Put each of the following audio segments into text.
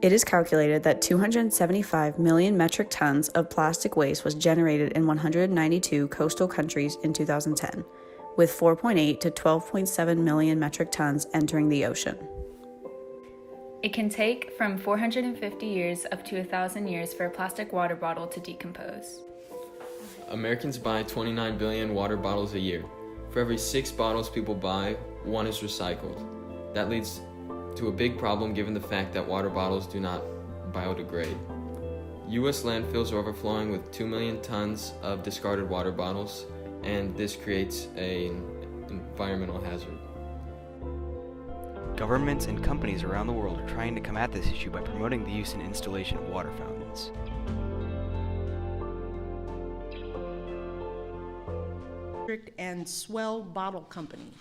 It is calculated that 275 million metric tons of plastic waste was generated in 192 coastal countries in 2010, with 4.8 to 12.7 million metric tons entering the ocean. It can take from 450 years up to 1,000 years for a plastic water bottle to decompose. Americans buy 29 billion water bottles a year. For every 6 bottles people buy, 1 is recycled. That leads to a big problem given the fact that water bottles do not biodegrade. U.S. landfills are overflowing with 2 million tons of discarded water bottles, and this creates an environmental hazard. Governments and companies around the world are trying to come at this issue by promoting the use and installation of water fountains. And Swell Bottle Company.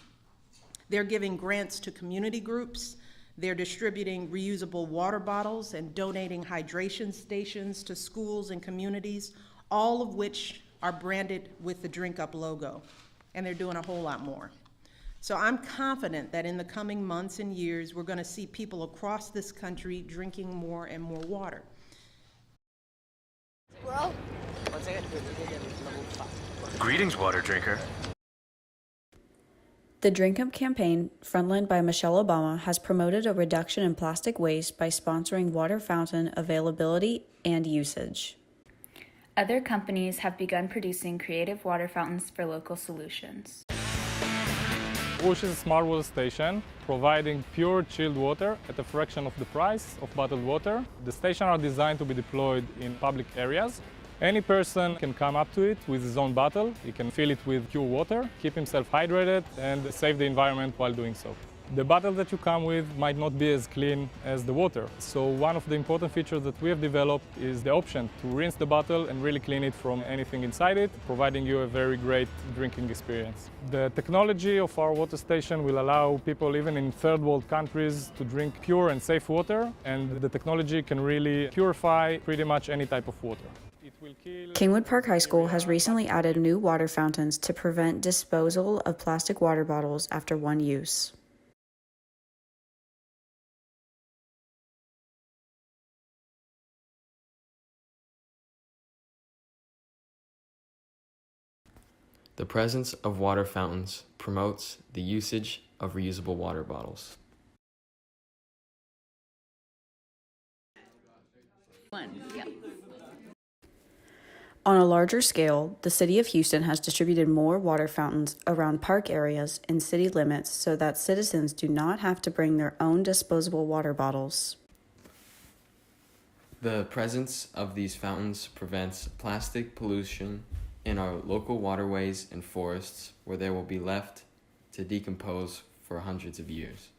They're giving grants to community groups. They're distributing reusable water bottles and donating hydration stations to schools and communities, all of which are branded with the Drink Up logo. And they're doing a whole lot more. So I'm confident that in the coming months and years, we're going to see people across this country drinking more and more water. Bro. Greetings, water drinker. The Drink Up campaign, frontlined by Michelle Obama, has promoted a reduction in plastic waste by sponsoring water fountain availability and usage. Other companies have begun producing creative water fountains for local solutions. Whoosh is a smart water station providing pure chilled water at a fraction of the price of bottled water. The stations are designed to be deployed in public areas. Any person can come up to it with his own bottle. He can fill it with pure water, keep himself hydrated, and save the environment while doing so. The bottle that you come with might not be as clean as the water. So one of the important features that we have developed is the option to rinse the bottle and really clean it from anything inside it, providing you a very great drinking experience. The technology of our water station will allow people even in third world countries to drink pure and safe water, and the technology can really purify pretty much any type of water. Kingwood Park High School has recently added new water fountains to prevent disposal of plastic water bottles after one use. The presence of water fountains promotes the usage of reusable water bottles. On a larger scale, the City of Houston has distributed more water fountains around park areas and city limits so that citizens do not have to bring their own disposable water bottles. The presence of these fountains prevents plastic pollution in our local waterways and forests, where they will be left to decompose for hundreds of years.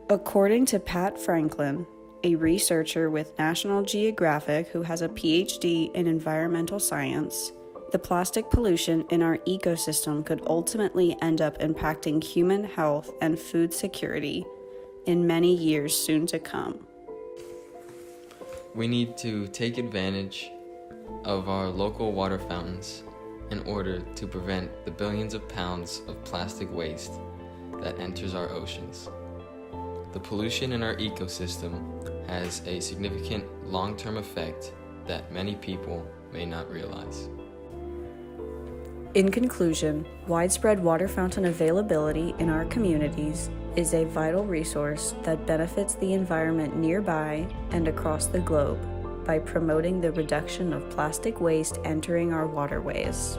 According to Pat Franklin, a researcher with National Geographic who has a PhD in environmental science, the plastic pollution in our ecosystem could ultimately end up impacting human health and food security in many years soon to come. We need to take advantage of our local water fountains in order to prevent the billions of pounds of plastic waste that enters our oceans. The pollution in our ecosystem has a significant long-term effect that many people may not realize. In conclusion, widespread water fountain availability in our communities is a vital resource that benefits the environment nearby and across the globe by promoting the reduction of plastic waste entering our waterways.